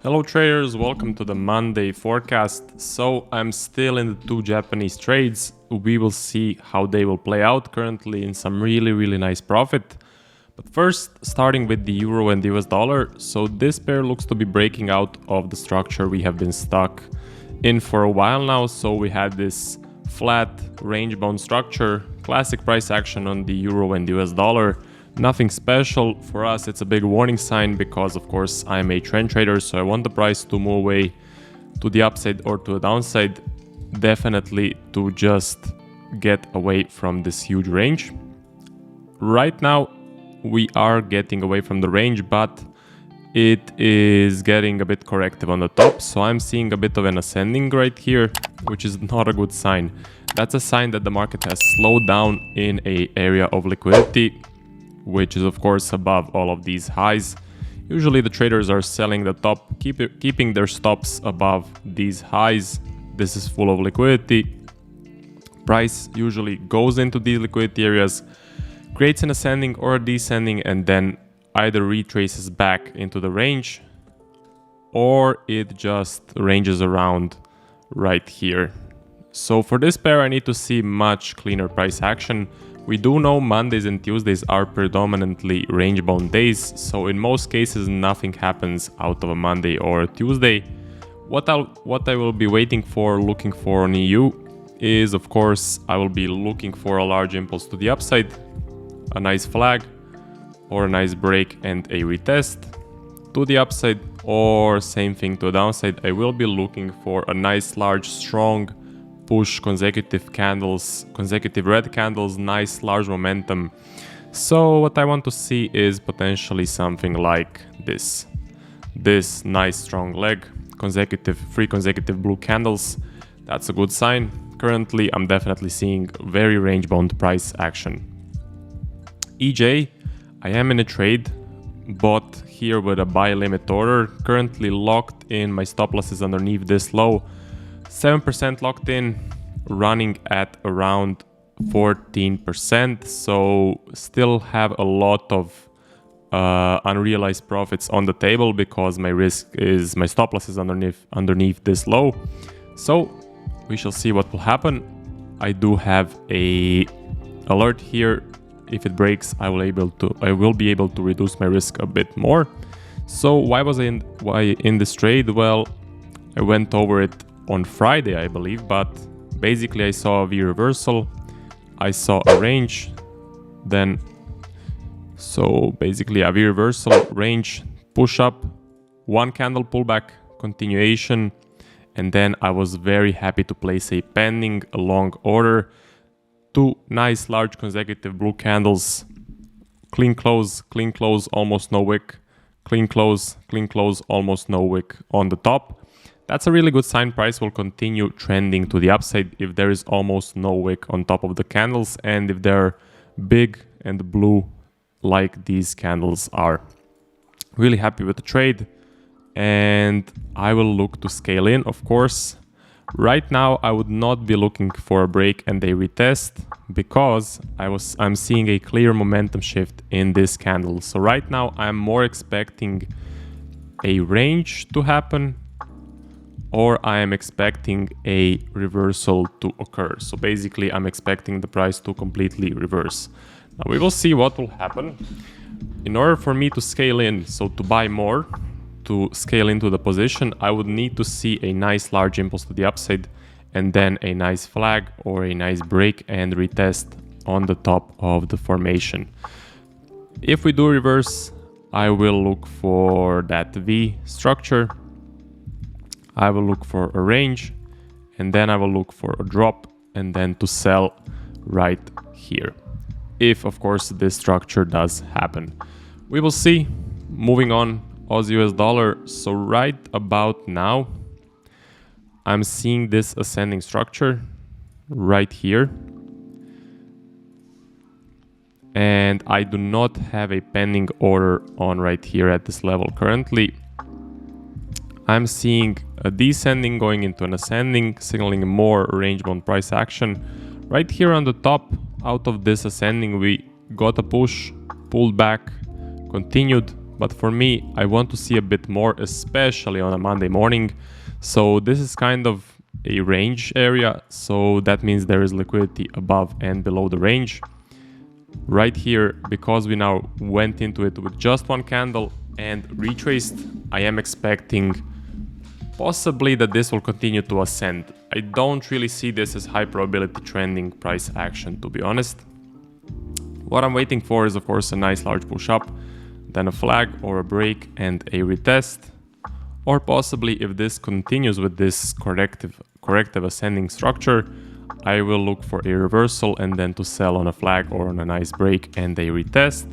Hello traders, welcome to the Monday forecast. So I'm still in the two Japanese trades. We will see how they will play out, currently in some really nice profit. But first, starting with the euro and the US dollar. So this pair looks to be breaking out of the structure we have been stuck in for a while now. So we had this flat range bound structure, classic price action on the euro and the US dollar. Nothing special for us. It's a big warning sign because, of course, I'm a trend trader, so I want the price to move away to the upside or to the downside, definitely to just get away from this huge range. Right now we are getting away from the range, but it is getting a bit corrective on the top, so I'm seeing a bit of an ascending right here, which is not a good sign. That's a sign that the market has slowed down in an area of liquidity, which is of course above all of these highs. Usually the traders are selling the top, keeping their stops above these highs. This is full of liquidity. Price usually goes into these liquidity areas, creates an ascending or a descending, and then either retraces back into the range or it just ranges around right here. So for this pair I need to see much cleaner price action. We do know Mondays and Tuesdays are predominantly range-bound days, so in most cases nothing happens out of a Monday or a Tuesday. What I will be waiting for, looking for on EU is, of course, I will be looking for a large impulse to the upside, a nice flag, or a nice break and a retest to the upside, or same thing to the downside. I will be looking for a nice, large, strong push, consecutive candles, consecutive red candles, nice large momentum. So what I want to see is potentially something like this nice strong leg, three consecutive blue candles. That's a good sign. Currently I'm definitely seeing very range bound price action. EJ, I am in a trade, bought here with a buy limit order, currently locked in. My stop loss is underneath this low, 7% locked in, running at around 14%. So still have a lot of unrealized profits on the table because my stop loss is underneath this low. So we shall see what will happen. I do have a alert here. If it breaks, I will be able to reduce my risk a bit more. So why in this trade? Well, I went over it on Friday, I believe, but basically I saw a V reversal, I saw a range, then so basically a V reversal, range, push up, one candle pullback, continuation, and then I was very happy to place a pending long order, two nice large consecutive blue candles, clean close, almost no wick, clean close, almost no wick on the top. That's a really good sign. Price will continue trending to the upside if there is almost no wick on top of the candles and if they're big and blue like these candles are. Really happy with the trade, and I will look to scale in, of course. Right now I would not be looking for a break and a retest because I'm seeing a clear momentum shift in this candle. So right now I'm more expecting a range to happen, or I am expecting a reversal to occur. So basically I'm expecting the price to completely reverse. Now we will see what will happen. In order for me to scale in, so to buy more, to scale into the position, I would need to see a nice large impulse to the upside and then a nice flag or a nice break and retest on the top of the formation. If we do reverse, I will look for that V structure. I will look for a range, and then I will look for a drop, and then to sell right here. If, of course, this structure does happen. We will see. Moving on, Aussie-US dollar. So right about now, I'm seeing this ascending structure right here. And I do not have a pending order on right here at this level currently. I'm seeing a descending going into an ascending, signaling more range-bound price action. Right here on the top, out of this ascending, we got a push, pulled back, continued, but for me, I want to see a bit more, especially on a Monday morning. So this is kind of a range area, so that means there is liquidity above and below the range. Right here, because we now went into it with just one candle and retraced, I am expecting possibly that this will continue to ascend. I don't really see this as high probability trending price action, to be honest. What I'm waiting for is, of course, a nice large push up, then a flag or a break and a retest. Or possibly if this continues with this corrective ascending structure, I will look for a reversal and then to sell on a flag or on a nice break and a retest.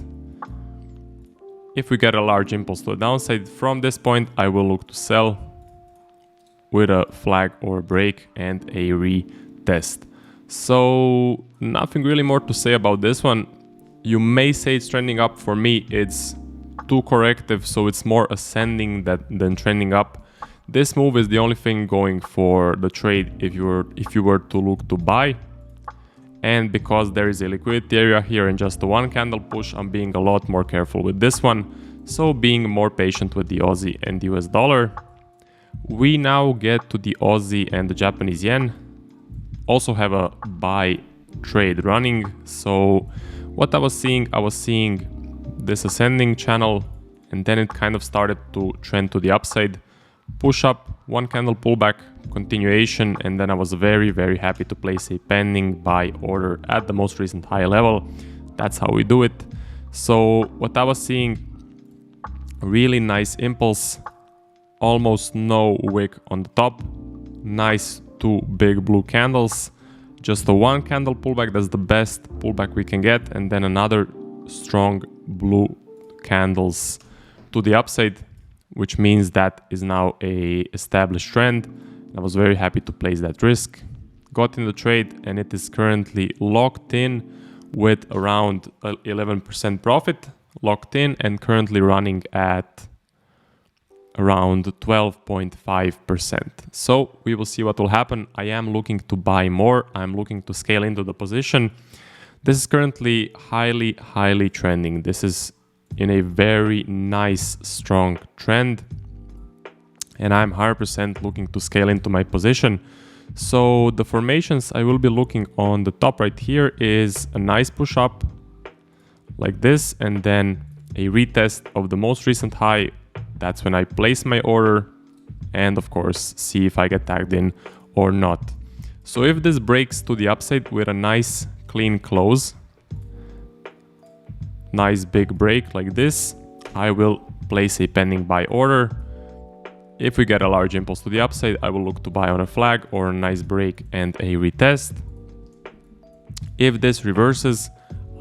If we get a large impulse to the downside from this point, I will look to sell with a flag or a break and a retest. So nothing really more to say about this one. You may say it's trending up. For me, it's too corrective, so it's more ascending than trending up. This move is the only thing going for the trade if you were to look to buy. And because there is a liquidity area here in just the one candle push, I'm being a lot more careful with this one. So being more patient with the Aussie and the US dollar. We now get to the Aussie and the Japanese yen. Also have a buy trade running. So what I was seeing this ascending channel, and then it kind of started to trend to the upside. Push up, one candle pullback, continuation, and then I was very, very happy to place a pending buy order at the most recent high level. That's how we do it. So what I was seeing, really nice impulse, almost no wick on the top, nice two big blue candles, just a one candle pullback, that's the best pullback we can get, and then another strong blue candles to the upside, which means that is now a established trend. I was very happy to place that risk. Got in the trade and it is currently locked in with around 11% profit, locked in and currently running at around 12.5%. So we will see what will happen. I am looking to buy more. I'm looking to scale into the position. This is currently highly trending. This is in a very nice, strong trend. And I'm 100% looking to scale into my position. So the formations I will be looking on the top right here is a nice push up like this, and then a retest of the most recent high. That's when I place my order and of course see if I get tagged in or not. So if this breaks to the upside with a nice clean close, nice big break like this, I will place a pending buy order. If we get a large impulse to the upside, I will look to buy on a flag or a nice break and a retest. If this reverses,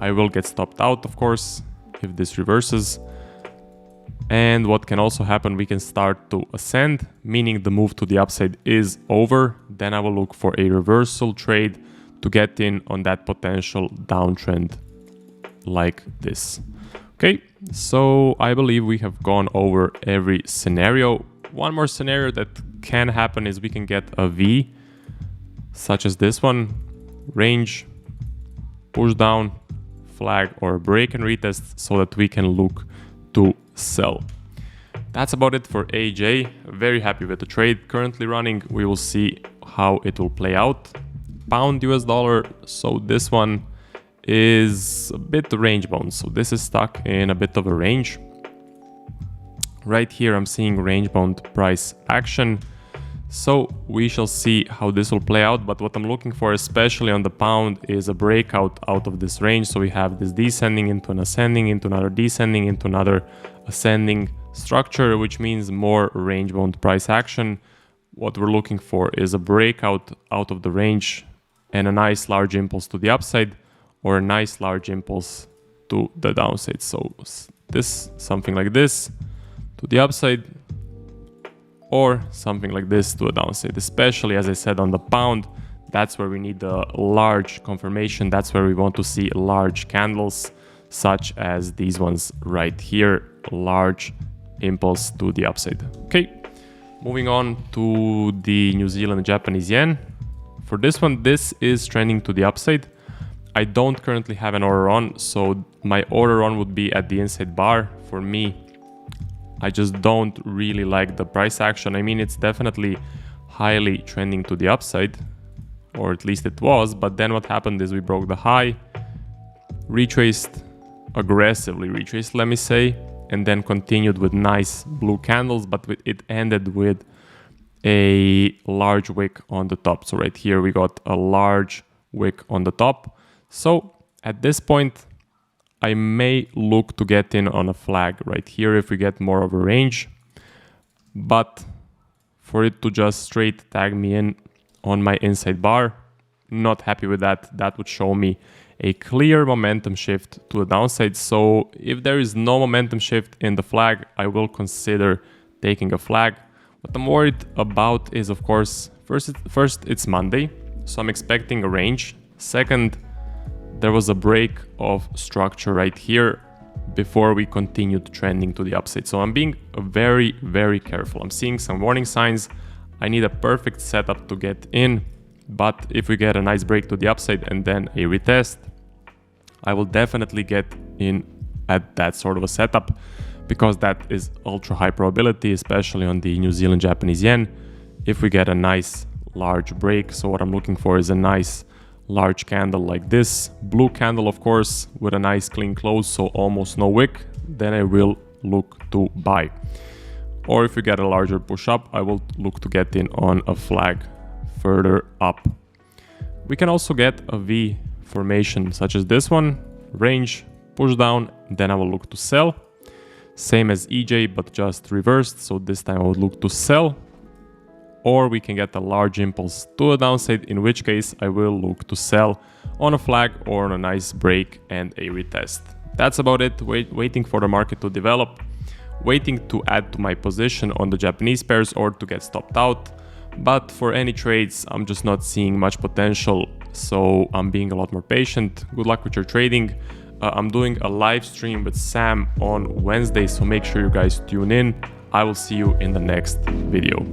I will get stopped out, of course, if this reverses. And what can also happen, we can start to ascend, meaning the move to the upside is over. Then I will look for a reversal trade to get in on that potential downtrend like this. Okay, so I believe we have gone over every scenario. One more scenario that can happen is we can get a V, such as this one, range, push down, flag or break and retest, so that we can look to sell. That's about it for AJ. Very happy with the trade currently running. We will see how it will play out. Pound US dollar, so this one is a bit range bound, so this is stuck in a bit of a range. Right here I'm seeing range bound price action, so we shall see how this will play out. But what I'm looking for, especially on the pound, is a breakout out of this range. So we have this descending into an ascending, into another descending, into another ascending structure, which means more range bound price action. What we're looking for is a breakout out of the range and a nice large impulse to the upside, or a nice large impulse to the downside. So this, something like this to the upside, or something like this to a downside. Especially, as I said, on the pound, that's where we need the large confirmation. That's where we want to see large candles, such as these ones right here, large impulse to the upside. Okay, moving on to the New Zealand Japanese yen. For this one, this is trending to the upside. I don't currently have an order on, so my order on would be at the inside bar. For me, I just don't really like the price action. I mean, it's definitely highly trending to the upside, or at least it was, but then what happened is we broke the high, retraced, aggressively retraced, let me say, and then continued with nice blue candles, but it ended with a large wick on the top. So right here we got a large wick on the top. So at this point, I may look to get in on a flag right here if we get more of a range, but for it to just straight tag me in on my inside bar, not happy with that. That would show me a clear momentum shift to the downside. So if there is no momentum shift in the flag, I will consider taking a flag. What I'm worried about is, of course, first it's Monday, so I'm expecting a range. Second, there was a break of structure right here before we continued trending to the upside. So I'm being very, very careful. I'm seeing some warning signs. I need a perfect setup to get in, but if we get a nice break to the upside and then a retest, I will definitely get in at that sort of a setup, because that is ultra high probability, especially on the New Zealand Japanese yen, if we get a nice large break. So what I'm looking for is a nice large candle like this, blue candle of course, with a nice clean close, so almost no wick, then I will look to buy. Or if we get a larger push up, I will look to get in on a flag further up. We can also get a V formation such as this one, range, push down, then I will look to sell. Same as EJ, but just reversed, so this time I would look to sell. Or we can get a large impulse to the downside, in which case I will look to sell on a flag or on a nice break and a retest. That's about it. Waiting for the market to develop, waiting to add to my position on the Japanese pairs or to get stopped out. But for any trades, I'm just not seeing much potential, so I'm being a lot more patient. Good luck with your trading. I'm doing a live stream with Sam on Wednesday, so make sure you guys tune in. I will see you in the next video.